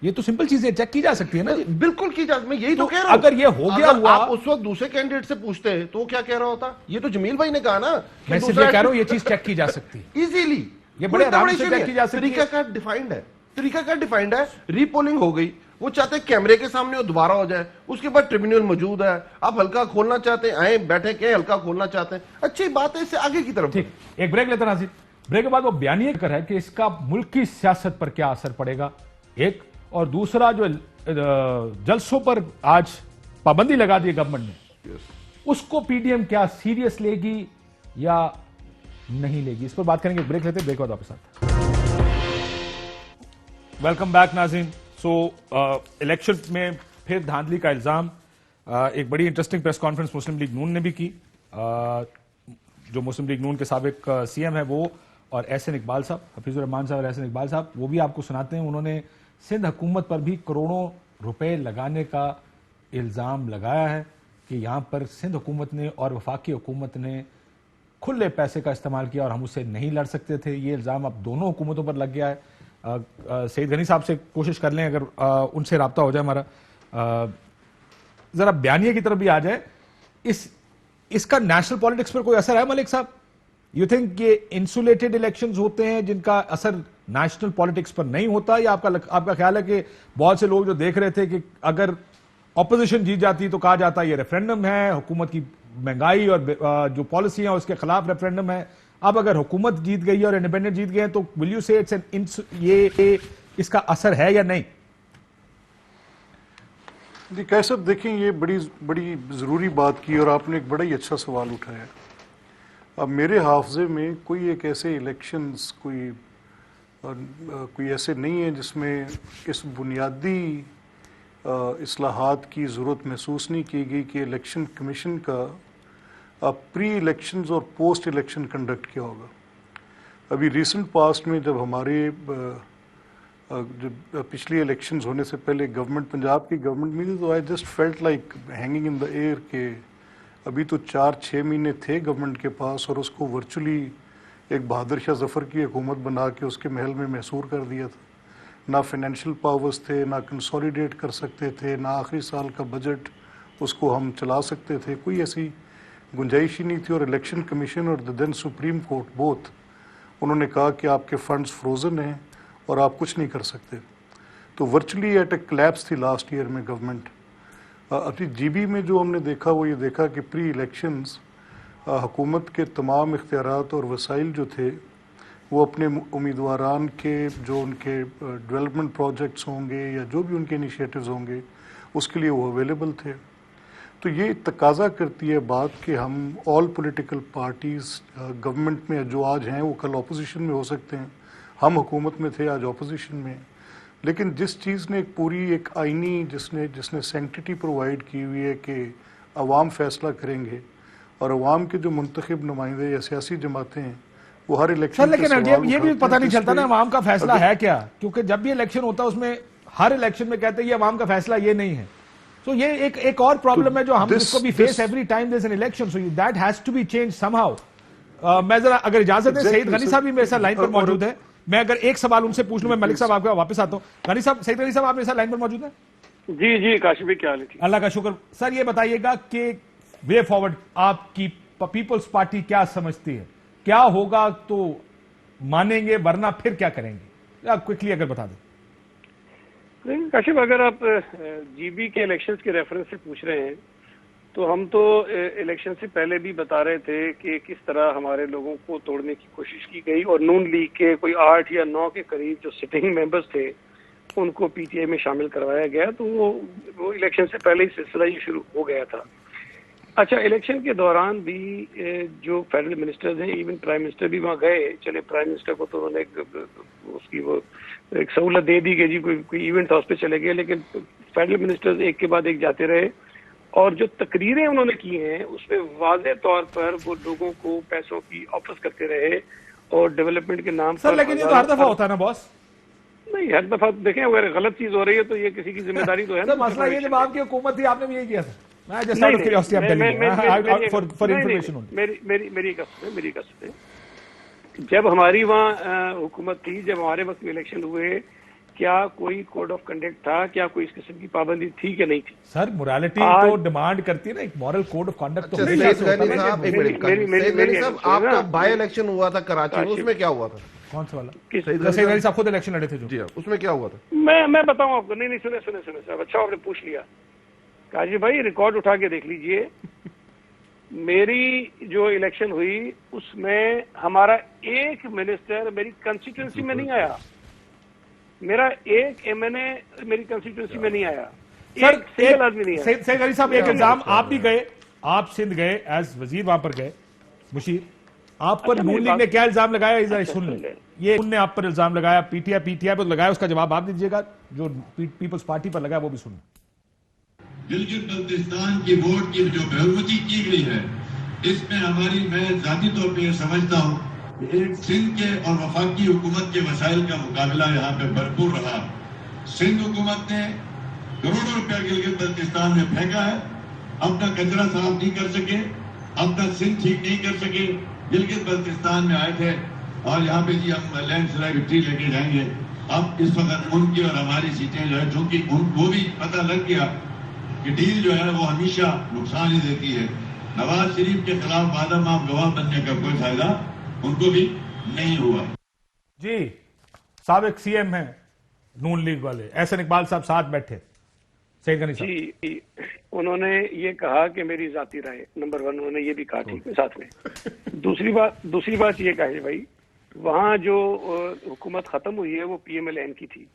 ये तो सिंपल चीजें चेक की जा सकती है ना। बिल्कुल की जा, मैं यही तो कह रहा हूं। अगर ये हो गया हुआ, आप उस वक्त दूसरे कैंडिडेट से पूछते हैं तो क्या कह रहा होता? ये तो जमील भाई ने कहा ना, मैं सिर्फ ये कह रहा हूं ये चीज चेक की जा सकती है इजीली, ये बड़े आराम से चेक की जा सकती है। तरीका का डिफाइंड है, तरीका का डिफाइंड है। रीपोलिंग हो गई, वो चाहते हैं कैमरे के सामने वो दोबारा हो जाए, उसके बाद ट्रिब्यूनल मौजूद है, आप हल्का खोलना चाहते हैं, आए बैठे के हल्का खोलना चाहते हैं, अच्छी बात है, इससे आगे की तरफ। ठीक, एक ब्रेक लेते हैं नाज़रीन। ब्रेक के बाद वो बयानिए कर है कि इसका मुल्क की सियासत पर क्या असर पड़ेगा, एक, और दूसरा जो जलसों पर आज पाबंदी लगा दी गवर्नमेंट ने, उसको पीडीएम क्या सीरियस लेगी या नहीं लेगी, इस पर बात करेंगे। ब्रेक लेते हैं, ब्रेक बाद वापस आते हैं। वेलकम बैक नाज़रीन। सो इलेक्शन में फिर धांधली का इल्जाम, एक बड़ी इंटरेस्टिंग प्रेस कॉन्फ्रेंस मुस्लिम लीग नून ने भी की। जो मुस्लिम लीग नून के साबिक सीएम है वो और एहसन इकबाल साहब, हफीजुर रहमान साहब और एहसन इकबाल साहब, वो भी आपको सुनाते हैं। उन्होंने सिंध हुकूमत पर भी करोड़ों रुपए लगाने का इल्ज़ाम लगाया है कि यहाँ पर सिंध हुकूमत ने और वफाकी हुकूमत ने खुले पैसे का इस्तेमाल किया और हम उससे नहीं लड़ सकते थे। ये इल्ज़ाम अब दोनों हुकूमतों पर लग गया है। सईद गनी साहब से कोशिश कर लें, अगर उनसे रब्ता हो जाए हमारा, ज़रा बयानिए की तरफ भी आ जाए। इसका नेशनल पॉलिटिक्स पर कोई असर है मलिक साहब? यू थिंक ये इंसुलेटेड इलेक्शंस होते हैं जिनका असर नेशनल पॉलिटिक्स पर नहीं होता, या आपका ख्याल है कि बहुत से लोग जो देख रहे थे कि अगर ऑपोजिशन जीत जाती तो कहा जाता ये रेफरेंडम है, हुकूमत की महंगाई और जो पॉलिसी है उसके खिलाफ रेफरेंडम है, अब अगर हुकूमत जीत गई और इंडिपेंडेंट जीत गए तो विल यू से इट्स ये इसका असर है या नहीं? जी कैसे देखें, ये बड़ी ज़रूरी बात की और आपने एक बड़ा ही अच्छा सवाल उठाया। अब मेरे हाफजे में कोई एक ऐसे इलेक्शंस कोई ऐसे नहीं है जिसमें इस बुनियादी इस्लाहात की ज़रूरत महसूस नहीं की गई कि इलेक्शन कमीशन का प्री इलेक्शंस और पोस्ट इलेक्शन कंडक्ट किया होगा। अभी रिसेंट पास्ट में जब हमारे जब पिछली इलेक्शंस होने से पहले गवर्नमेंट, पंजाब की गवर्नमेंट मिली, तो I just felt like hanging in the air के अभी तो 4-6 महीने थे गवर्नमेंट के पास और उसको वर्चुअली एक बहादुर शाह जफ़र की हुकूमत बना के उसके महल में मैसूर कर दिया था। ना फाइनेंशियल पावर्स थे, ना कंसोलिडेट कर सकते थे, ना आखिरी साल का बजट उसको हम चला सकते थे, कोई ऐसी गुंजाइश ही नहीं थी। और इलेक्शन कमीशन और the then supreme court both, उन्होंने कहा कि आपके फंड्स फ्रोज़न हैं और आप कुछ नहीं कर सकते। तो वर्चुअली एट ए क्लैप्स थी लास्ट ईयर में गवर्नमेंट। अभी जीबी में जो हमने देखा वो ये देखा कि प्री इलेक्शंस हुकूमत के तमाम इख्तियारात और वसाइल जो थे वो अपने उम्मीदवारान के जो उनके डेवलपमेंट प्रोजेक्ट्स होंगे या जो भी उनके इनिशिएटिव्स होंगे उसके लिए वो अवेलेबल थे। तो ये तकाजा करती है बात कि हम ऑल पॉलिटिकल पार्टीज गवर्नमेंट में जो आज हैं वो कल अपोजिशन में हो सकते हैं। हम हुकूमत में थे, आज अपोजिशन में हैं। लेकिन जिस चीज़ ने एक पूरी एक आईनी जिसने सेंटिटी प्रोवाइड की हुई है कि अवाम फैसला करेंगे और अवाम के जो मुंतखब नुमाइंदे या सियासी जमातें हैं वो हर इलेक्शन सर लेकिन ये भी पता नहीं चलता ना अवाम का फैसला है क्या, क्योंकि जब भी इलेक्शन होता है उसमें हर इलेक्शन में कहते हैं ये अवाम का फैसला ये नहीं है। तो ये एक और प्रॉब्लम है जो हम इसको भी face every time there is an election, so that has to be change somehow. मैं जरा अगर इजाजत है, सईद गनी साहब भी मेरे साथ लाइन पर मौजूद है, मैं अगर एक सवाल उनसे पूछ लूं, मैं मलिक साहब आपके वापस आता हूं। गनी साहब, सईद गनी साहब आप मेरे साथ लाइन पर मौजूद हैं? जी जी काशिफ भाई, क्या हाल है? अल्लाह का शुक्र। सर ये बताइएगा कि वे फॉरवर्ड आपकी पीपल्स पार्टी क्या समझती है, क्या होगा तो मानेंगे वरना फिर क्या करेंगे, आप क्विकली अगर बता दें। काशिफ, अगर आप जीबी के इलेक्शंस के रेफरेंस से पूछ रहे हैं तो हम तो इलेक्शन से पहले भी बता रहे थे कि किस तरह हमारे लोगों को तोड़ने की कोशिश की गई और नून लीग के कोई 8 या 9 के करीब जो सिटिंग मेंबर्स थे उनको पीटीआई में शामिल करवाया गया। तो वो इलेक्शन से पहले ही सिलसिला ये शुरू हो गया था। अच्छा, इलेक्शन के दौरान भी जो फेडरल मिनिस्टर्स हैं, इवन प्राइम मिनिस्टर भी वहाँ गए। चले प्राइम मिनिस्टर को तो उन्होंने उसकी वो एक सहूलत दे दी कि जी कोई इवेंट था उस पर चले गए, लेकिन फेडरल मिनिस्टर्स एक के बाद एक जाते रहे और जो तकरीरें उन्होंने की हैं उसमें वाज़े तौर पर वो लोगों को पैसों की ऑफर्स करते रहे और डेवलपमेंट के नाम पर। लेकिन ये तो हर दफा होता है ना बॉस? नहीं, हर दफा देखें अगर गलत चीज हो रही है तो ये किसी की जिम्मेदारी तो है ना। मसला ये जब आपकी हुकूमत थी आपने भी यही किया था। मैं just out of curiosity I am telling you for information only. मेरी कसम है, जब हमारी वहाँ हुकूमत थी, जब हमारे वक्त में इलेक्शन हुए, क्या कोई कोड ऑफ कंडक्ट था, क्या कोई इस किस्म की पाबंदी थी कि नहीं थी? सर मोरालिटी तो डिमांड करती है ना, एक मॉरल कोड ऑफ कंडक्ट। तो आपका बाय इलेक्शन हुआ था कराची में, उसमें क्या हुआ था? कौन सा वाला? सईद गनी साहब खुद इलेक्शन लड़े थे जो? जी उसमें क्या हुआ था? मैं बताऊं आपको। नहीं सुने साहब, अच्छा आपने पूछ लिया। काजी भाई रिकॉर्ड उठा के देख लीजिए, मेरी जो इलेक्शन हुई उसमें हमारा एक मिनिस्टर मेरी कंस्टिट्यूंसी में नहीं आया, मेरा एक एमएनए मेरी कंस्टिट्यूंसी में नहीं आया, एक सिंगल आदमी नहीं आया। सईद गनी साहब, एक इल्जाम आप भी गए, आप सिंध गए एज वजीर, वहां पर गए मुशीर, आप पर नून लीग ने क्या इल्जाम लगाया? इधर सुन लें। ये उनने आप पर इल्जाम लगाया, पीटीआई पर लगाया, उसका जवाब आप दीजिएगा। जो पीपल्स पार्टी पर लगाया वो भी सुन। गिलगित बल्तिस्तान की वोट की जो बेहुरमती की गई है, इसमें मैं जाती तौर पर समझता हूँ कि एक सिंध के और वफाकी हुकूमत के वसाइल का मुकाबला यहाँ पे भरपूर रहा। सिंध हुकूमत ने करोड़ों रुपया गिलगित बल्तिस्तान में फेंका है, अपना कचरा साफ नहीं कर सके, अपना सिंध ठीक नहीं कर सके। गिलगित बल्तिस्तान में आए थे और यहाँ पे जी हम लैंडस्लाइड विक्ट्री लेके जाएंगे। अब इस वक्त उनकी और हमारी सीटें जो है, चूंकि उनको भी पता लग गया कि डील जो है वो हमेशा नुकसान ही देती है। नवाज शरीफ के खिलाफ वादा माफ गवाह बनने का कोई फायदा उनको भी नहीं हुआ। जी साबिक सीएम हैं नून लीग वाले एहसन इकबाल साहब साथ बैठे। सईद गनी साहब जी, उन्होंने ये कहा कि मेरी जाती राय, नंबर 1 उन्होंने ये भी कहा, ठीक है, साथ में। दूसरी बात ये कहे भाई, वहाँ जो हुकूमत खत्म हुई है वो पीएमएल-एन की थी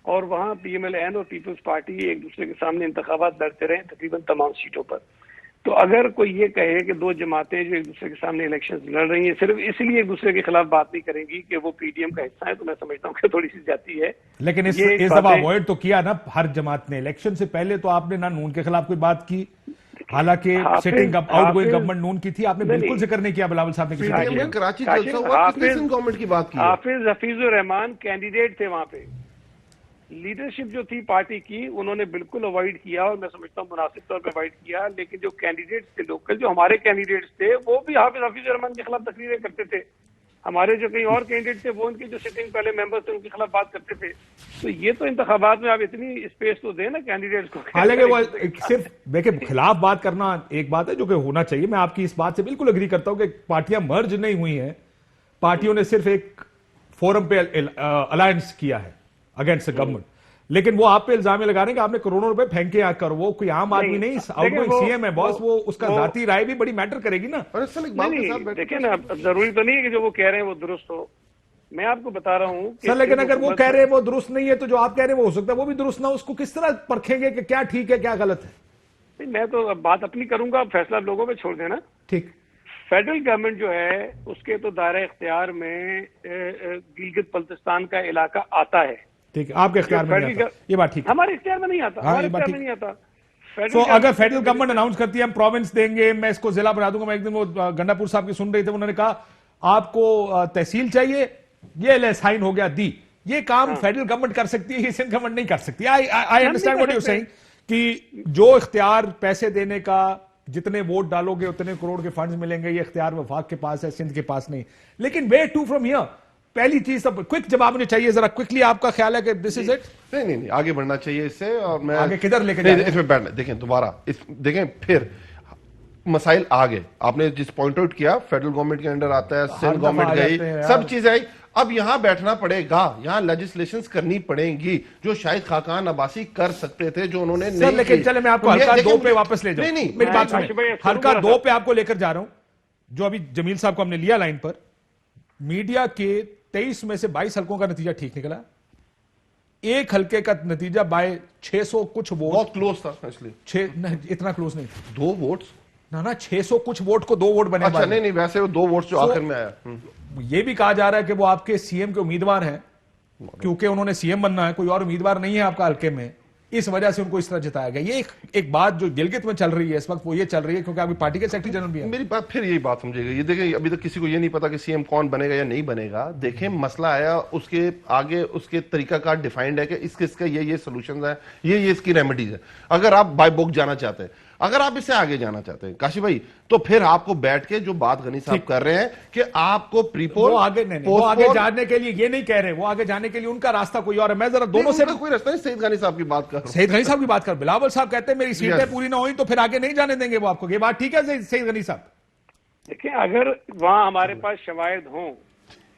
और वहाँ पीएमएल-एन और पीपल्स पार्टी एक दूसरे के सामने इंतखाबात लड़ते रहे तकरीबन तमाम सीटों पर। तो अगर कोई ये कहे कि दो जमातें जो एक दूसरे के सामने इलेक्शंस लड़ रही हैं सिर्फ इसलिए एक दूसरे के खिलाफ बात नहीं करेंगी कि वो पीडीएम का हिस्सा है, तो मैं समझता हूँ कि थोड़ी सी जाती है। लेकिन इस दफा अवॉइड तो किया ना हर जमात ने। इलेक्शन से पहले तो आपने ना नून के खिलाफ कोई बात की, हालांकि सिटिंग आउटगोइंग गवर्नमेंट नून की थी, आपने बिल्कुल जिक्र नहीं किया। बिलावल साहब ने कराची जलसा हुआ, किसने सिंध गवर्नमेंट की बात की? हाफिज हफीजुर रहमान कैंडिडेट थे वहां पे, लीडरशिप जो थी पार्टी की उन्होंने बिल्कुल अवॉइड किया और मैं समझता हूँ मुनासिब तौर पर अवॉइड किया। लेकिन जो कैंडिडेट्स थे लोकल, जो हमारे कैंडिडेट्स थे, वो भी हाफिज हफीजुर रहमान के खिलाफ तकरीरें करते थे। हमारे जो कई और कैंडिडेट थे वो उनके जो सिटिंग पहले मेंबर्स थे उनके खिलाफ बात करते थे। तो ये तो इंतखाबात में आप इतनी स्पेस तो दें ना कैंडिडेट्स को। हालांकि वो सिर्फ देखिए खिलाफ बात करना एक बात है जो कि होना चाहिए, मैं आपकी इस बात से बिल्कुल एग्री करता हूं कि पार्टियां मर्ज नहीं हुई हैं, पार्टियों ने सिर्फ एक फोरम पे अलायंस किया है अगेंस्ट गवर्नमेंट। लेकिन वो आप पे इल्जाम लगा रहे हैं कि आपने करोड़ों रुपए फेंके आकर, वो कोई आम आदमी नहीं, आउटगोइंग सीएम है बॉस, वो उसका जाती राय भी बड़ी मैटर करेगी ना। देखिए ना, अब जरूरी तो नहीं है कि जो वो कह रहे हैं वो दुरुस्त हो, मैं आपको बता रहा हूँ सर। लेकिन अगर वो कह रहे हैं वो दुरुस्त नहीं है तो जो आप कह रहे हैं वो हो सकता है वो भी दुरुस्त ना, उसको किस तरह परखेंगे कि क्या ठीक है क्या गलत है? नहीं, मैं तो अब बात अपनी करूंगा, फैसला लोगों पे छोड़ देना। ठीक, फेडरल गवर्नमेंट जो है उसके तो दायरा इख्तियार में गिलगित बल्तिस्तान का इलाका आता है। ठीक है, आपके इख्तियार में नहीं आता, ये बात ठीक है। हमारे इख्तियार में नहीं आता, हाँ, हमारे ये बात इख्तियार में ठीक। नहीं आता। तो अगर फेडरल गवर्नमेंट अनाउंस करती है हम प्रोविंस देंगे, मैं इसको जिला बना दूंगा, मैं एक दिन वो गंडापुर साहब की सुन रहे थे, उन्होंने कहा आपको तहसील चाहिए, ये ले साइन हो गया, दी, ये काम फेडरल गवर्नमेंट कर सकती है, ये सेंट्रल गवर्नमेंट नहीं कर सकती। I understand what you saying कि जो इख्तियार पैसे देने का, जितने वोट डालोगे उतने करोड़ के फंड्स मिलेंगे, ये इख्तियार वफाक के पास है, सिंध के पास नहीं। लेकिन वे टू फ्रॉम हियर, पहली चीज सब क्विक जवाब मुझे चाहिए, जरा क्विकली आपका ख्याल है कि दिस इज इट? नहीं, आगे बढ़ना चाहिए इससे। और मैं आगे किधर लेके जा रहे हैं? इसमें बैठना, देखें दोबारा देखें फिर मसाइल आ गए। आपने जिस पॉइंट आउट किया, फेडरल गवर्नमेंट के अंडर आता है, सेंट्रल गवर्नमेंट गई, सब चीजें आई, अब यहां बैठना पड़ेगा, यहां लेजिस्लेशंस करनी पड़ेंगी जो शायद खाकान अब्बासी कर सकते थे, जो उन्होंने नहीं। लेकिन चले मैं आपको हल्का 2 पे वापस ले जाऊं। नहीं, मेरी बात सुनिए, हल्का 2 पे आपको लेकर जा रहा हूं। जो अभी जमील साहब को हमने लिया लाइन पर, मीडिया के 23 में से 22 हल्कों का नतीजा ठीक निकला, एक हल्के का नतीजा बाय 600 कुछ वोट, बहुत क्लोज था इसलिए। इतना क्लोज नहीं, 2 वोट्स ना 600 कुछ वोट को 2 वोट बने। अच्छा, नहीं, वैसे वो 2 वोट्स जो आखिर में आया। ये भी कहा जा रहा है कि वो आपके सीएम के उम्मीदवार हैं, क्योंकि उन्होंने सीएम बनना है, कोई और उम्मीदवार नहीं है आपका हल्के में, इस वजह से उनको इस तरह जिताया गया। ये एक बात जो गिलगित में चल रही है इस वक्त, वो ये चल रही है क्योंकि आपकी पार्टी के सेक्रेटरी जनरल भी है। मेरी बात फिर यही बात समझिएगा, ये देखें अभी तक किसी को ये नहीं पता कि सीएम कौन बनेगा या नहीं बनेगा। देखें मसला आया, उसके आगे उसके तरीकाकार डिफाइंड है कि इसके ये सोल्यूशंस है, ये इसकी रेमेडीज है। अगर आप बाय बुक जाना चाहते हैं, अगर आप इससे आगे जाना चाहते हैं काशी भाई, तो फिर आपको बैठ के जो बात गनी साहब कर रहे हैं कि आपको प्रीपोल, वो आगे नहीं, वो आगे जाने के लिए ये नहीं कह रहे, वो आगे जाने के लिए उनका रास्ता कोई और है। मैं जरा दोनों से कोई रास्ता नहीं, सईद गनी साहब की बात कर, सईद गनी साहब की बात कर, बिलावल साहब कहते हैं मेरी सीटें पूरी ना हुई तो फिर आगे नहीं जाने देंगे वो आपको, ये बात ठीक है सईद गनी साहब? देखिए, अगर वहां हमारे पास शवाहिद हों,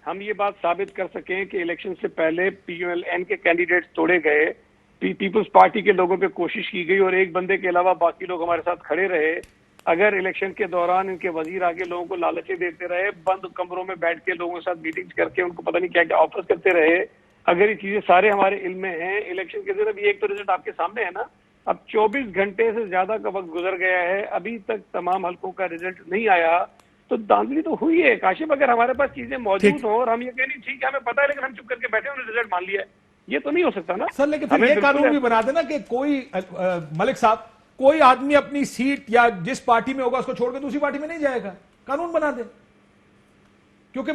हम ये बात साबित कर सकें कि इलेक्शन से पहले PULN के कैंडिडेट्स तोड़े गए, पीपल्स पार्टी के लोगों पे कोशिश की गई और एक बंदे के अलावा बाकी लोग हमारे साथ खड़े रहे, अगर इलेक्शन के दौरान इनके वजीर आगे लोगों को लालचें देते रहे, बंद कमरों में बैठ के लोगों के साथ मीटिंग्स करके उनको पता नहीं क्या क्या ऑफर्स करते रहे, अगर ये चीजें सारे हमारे इल्म में हैं, इलेक्शन के जरिए एक तो रिजल्ट आपके सामने है ना, अब 24 घंटे से ज्यादा का वक्त गुजर गया है, अभी तक तमाम हल्कों का रिजल्ट नहीं आया, तो धांधली तो हुई है। काशिफ, अगर हमारे पास चीजें मौजूद हो और हम ये कहें ठीक है हमें पता है लेकिन हम चुप करके बैठे उन्होंने रिजल्ट मान लिया है, ये तो नहीं हो सकता ना सर। लेकिन फिर ये कानून भी बना देना कि कोई मलिक साहब, कोई आदमी अपनी सीट या जिस पार्टी में होगा उसको छोड़ के दूसरी पार्टी में नहीं जाएगा, कानून बना दे। क्योंकि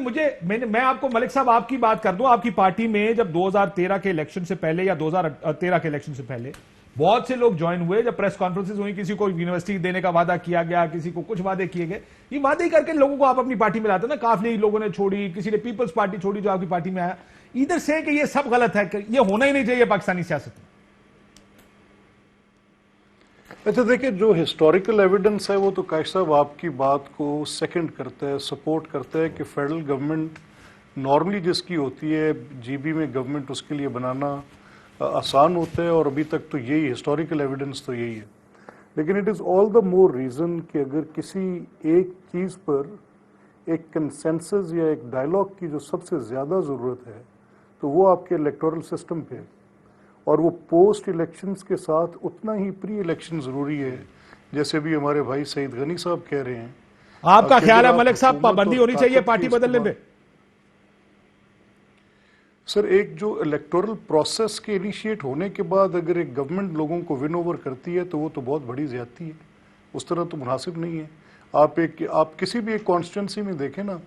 मैं आपको मलिक साहब आपकी बात कर दूं, आपकी पार्टी में जब 2013 के इलेक्शन से पहले या 2013 के इलेक्शन से पहले बहुत से लोग ज्वाइन हुए, जब प्रेस कॉन्फ्रेंसेस हुई, किसी को यूनिवर्सिटी देने का वादा किया गया, किसी को कुछ वादे किए गए, ये वादे ही करके लोगों को आप अपनी पार्टी में लाते ना। काफी लोगों ने छोड़ी, किसी ने पीपल्स पार्टी छोड़ी जो आपकी पार्टी में आया। इधर से कि ये सब गलत है, ये होना ही नहीं चाहिए पाकिस्तानी सियासत में। अच्छा देखिए, जो हिस्टोरिकल एविडेंस है वो तो काश साहब आपकी बात को सेकंड करता है, सपोर्ट करता है कि फेडरल गवर्नमेंट नॉर्मली जिसकी होती है, जीबी में गवर्नमेंट उसके लिए बनाना आसान होता है, और अभी तक तो यही हिस्टोरिकल एविडेंस तो यही है। लेकिन it is all the more reason कि अगर किसी एक चीज़ पर एक कंसेंसस या एक डायलॉग की जो सबसे ज़्यादा ज़रूरत है तो वो आपके इलेक्टोरल सिस्टम पे, और वो पोस्ट इलेक्शंस के साथ उतना ही प्री इलेक्शन ज़रूरी है, जैसे भी हमारे भाई सईद गनी साहब कह रहे हैं। आपका ख्याल है मलिक साहब पाबंदी होनी चाहिए पार्टी बदलने पे? सर, एक जो इलेक्टोरल प्रोसेस के इनिशिएट होने के बाद अगर एक गवर्नमेंट लोगों को विन ओवर करती है तो वो तो बहुत बड़ी ज्यादती है, उस तरह तो मुनासिब नहीं है। आप किसी भी एक कॉन्स्टिट्यूंसी में देखें ना,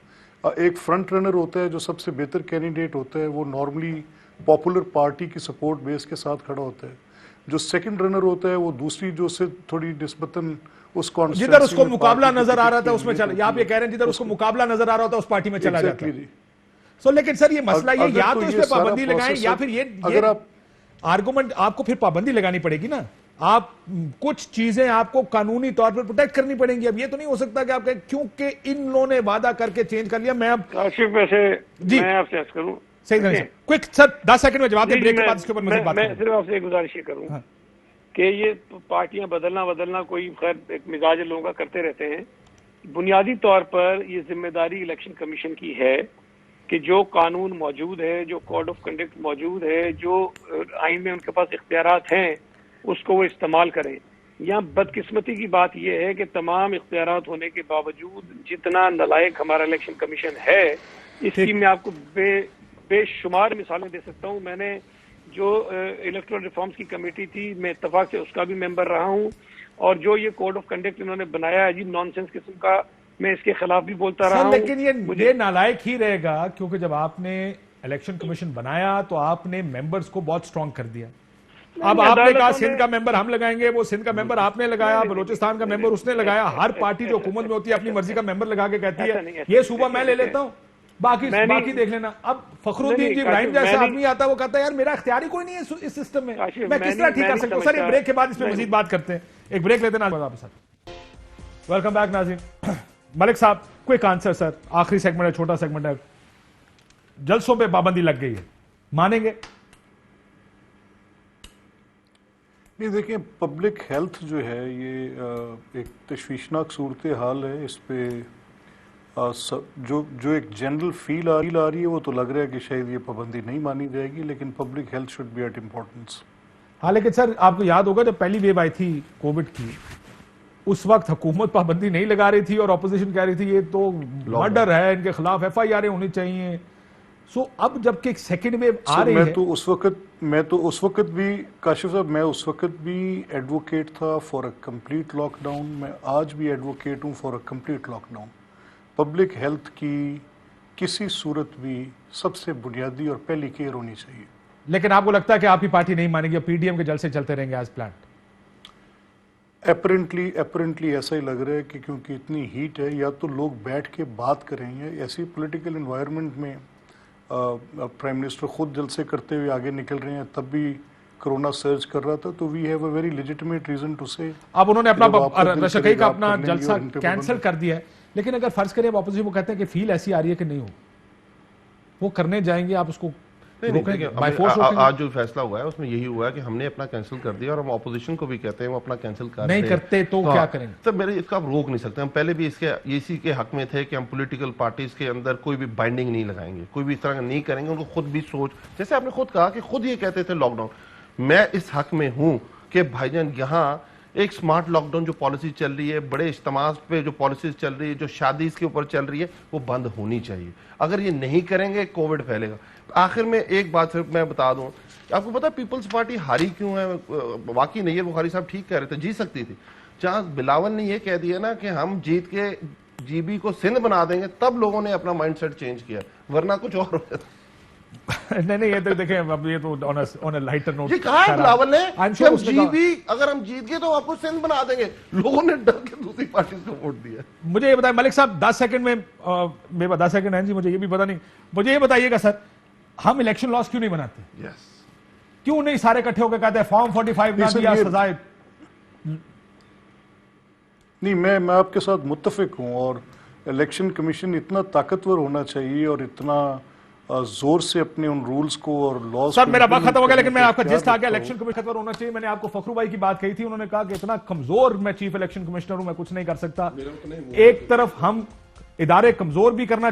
एक फ्रंट रनर होता है जो सबसे बेहतर कैंडिडेट होता है, वो नॉर्मली पॉपुलर पार्टी की सपोर्ट बेस के साथ खड़ा होता है। जो सेकंड रनर होता है वो दूसरी जो से थोड़ी निस्बतन उस कॉन्स्टिट्यूंसी जिधर उसको मुकाबला नजर आ रहा था उसमें चला, आप ये कह रहे हैं जिधर उसको मुकाबला नजर आ रहा था उस पार्टी में चला जाता है। सो लेकिन सर ये मसला ये या तो इस पे पाबंदी लगाएं या फिर ये अगर आप आर्गुमेंट आपको फिर पाबंदी लगानी पड़ेगी ना। आप कुछ चीजें आपको कानूनी तौर पर प्रोटेक्ट करनी पड़ेंगी। अब ये तो नहीं हो सकता कि आप कहें क्योंकि इन लोगों ने वादा करके चेंज कर लिया। मैं अब काशिफ वैसे जी मैं आपसे अर्ज करूं, सही नहीं क्विक सर 10 सेकंड में जवाब दें, ब्रेक के बाद इसके ऊपर मुझे बात मैं सिर्फ आपसे एक गुजारिश ये करूं हाँ। कि ये पार्टियां बदलना कोई खैर एक मिजाज लोगों का करते रहते हैं। बुनियादी तौर पर ये जिम्मेदारी इलेक्शन कमीशन की है कि जो कानून मौजूद है, जो कोड ऑफ कंडक्ट मौजूद है, जो आइन में उनके पास इख्तियारात हैं, उसको वो इस्तेमाल करें। यहाँ बदकिस्मती की बात यह है कि तमाम इख्तियारात होने के बावजूद जितना नलायक हमारा इलेक्शन कमीशन है, इसकी मैं आपको बेशुमार मिसालें दे सकता हूँ। मैंने जो इलेक्टोरल रिफॉर्म्स की कमेटी थी, मैं इत्तेफाक से उसका भी मेंबर रहा हूँ, और जो ये कोड ऑफ कंडक्ट इन्होंने बनाया है, अजीब नॉनसेंस किस्म का, मैं इसके खिलाफ भी बोलता रहा हूँ। लेकिन ये नालायक ही रहेगा, क्योंकि जब आपने इलेक्शन कमीशन बनाया तो आपने मेंबर्स को बहुत स्ट्रांग कर दिया। अब आपने कहा सिंध का मेंबर हम लगाएंगे, वो सिंध का मेंबर आपने लगाया, बलोचिस्तान का मेंबर उसने लगाया। हर पार्टी जो हुकूमत में होती है अपनी मर्जी का मेंबर लगा के कहती है ये सूबा मैं ले लेता हूं, बाकी देख लेना। अब फखरुद्दीन जी इब्राहिम जैसा आदमी आता है, वो कहता है यार मेरा इख्तियार ही कोई नहीं है इस सिस्टम में, मैं किस तरह ठीक कर सकता हूं। सर, एक ब्रेक के बाद इस पर मजीद बात करते हैं, एक ब्रेक लेते हैं वापस। वेलकम बैक नाज़रीन। मलिक साहब, क्विक आंसर सर, आखिरी सेगमेंट है, छोटा सेगमेंट है। जलसों पे पाबंदी लग गई है, मानेंगे? नहीं, देखिए, पब्लिक हेल्थ जो है ये एक तशवीशनाक सूरत हाल है। इस पे जो एक जनरल फील आ रही है, वो तो लग रहा है कि शायद ये पाबंदी नहीं मानी जाएगी, लेकिन public health should be at importance. हाँ, लेकिन सर आपको याद होगा जब पहली वेव आई थी कोविड की, उस वक्त हुकूमत पाबंदी नहीं लगा रही थी और ऑपोजिशन कह रही थी ये तो मर्डर है, इनके खिलाफ FIR होनी चाहिए। सो अब जबकि एक सेकेंड वेव आ रही है, मैं तो उस वक्त भी काशिफ साहब, मैं उस वक्त भी एडवोकेट था फॉर अ कंप्लीट लॉकडाउन। मैं आज भी एडवोकेट हूँ for a complete lockdown. Public health की किसी सूरत भी सबसे बुनियादी और पहली केयर होनी चाहिए। लेकिन आपको लगता है कि आपकी पार्टी नहीं मानेगी, PDM के जलसे चलते रहेंगे एज प्लान? अपरेंटली ऐसा ही लग रहा है कि क्योंकि इतनी हीट है, या तो लोग बैठ के बात करेंगे। ऐसी पॉलिटिकल एनवायरनमेंट में प्राइम मिनिस्टर खुद जलसे करते हुए आगे निकल रहे हैं, तब भी कोरोना सर्ज कर रहा था, तो we have a very legitimate reason to say. अब उन्होंने अपना रशकई का अपना जलसा कैंसिल कर दिया है, लेकिन अगर फर्ज करें अपोजिशन वो कहते हैं कि फील ऐसी आ रही है कि नहीं हो, वो करने जाएंगे, आप उसको आज जो फैसला हुआ है उसमें यही हुआ है कि हमने अपना कैंसिल कर दिया, और हम ऑपोजिशन को भी कहते हैं वो अपना कैंसिल कर नहीं करते तो क्या करेंगे? सर, मेरे इसका आप रोक नहीं सकते। हम पहले भी इसी के हक में थे कि हम पॉलिटिकल पार्टीज के अंदर कोई भी बाइंडिंग नहीं लगाएंगे, कोई भी इस तरह का नहीं करेंगे। उनको खुद भी सोच, जैसे आपने खुद कहा कि खुद ये कहते थे लॉकडाउन, मैं इस हक में हूं कि भाईजान यहाँ एक स्मार्ट लॉकडाउन जो पॉलिसी चल रही है, बड़े इज्तिमा पे जो पॉलिसीज चल रही है, जो शादी के ऊपर चल रही है, वो बंद होनी चाहिए। अगर ये नहीं करेंगे कोविड फैलेगा। आखिर में एक बात सिर्फ मैं बता दूं, आपको पता है पीपल्स पार्टी हारी क्यों है? वाकई नहीं है, बुखारी साहब ठीक कह रहे थे, जीत सकती थी। जहां बिलावल ने ये कह दिया ना कि हम जीत के GB को सिंध बना देंगे, तब लोगों ने अपना माइंडसेट चेंज किया, वरना कुछ और हो जाता। नहीं, ये तो देखें, अब ये तो ऑन अ लाइटर नोट। ये कहा है बिलावल ने कि हम GB अगर हम जीत गए तो आपको सिंध बना देंगे। लोगों ने डर के दूसरी पार्टी को वोट दिया। मुझे ये बताएं मलिक साहब, 10 सेकंड में, मेरे 10 सेकंड है जी, मुझे ये भी पता नहीं, मुझे ये बताइएगा सर, हम इलेक्शन लॉस क्यों नहीं बनाते? क्यों नहीं सारे इकट्ठे होकर कहते हैं फॉर्म 45 ना दिया सजाए? नहीं, मैं आपके साथ मुत्तफिक हूं, और इलेक्शन कमीशन इतना ताकतवर होना चाहिए और इतना जोर से अपने उन रूल्स को और लॉज। सर, मेरा वक्त खत्म हो गया, लेकिन मैं आपका जिस्ट आ गया, इलेक्शन कमीशन खत्म होना चाहिए। मैंने आपको फखरू भाई की बात कही थी, उन्होंने कहा कि इतना कमजोर मैं चीफ इलेक्शन कमिश्नर हूं, मैं कुछ नहीं कर सकता। एक तरफ हम इदारे कमजोर भी करना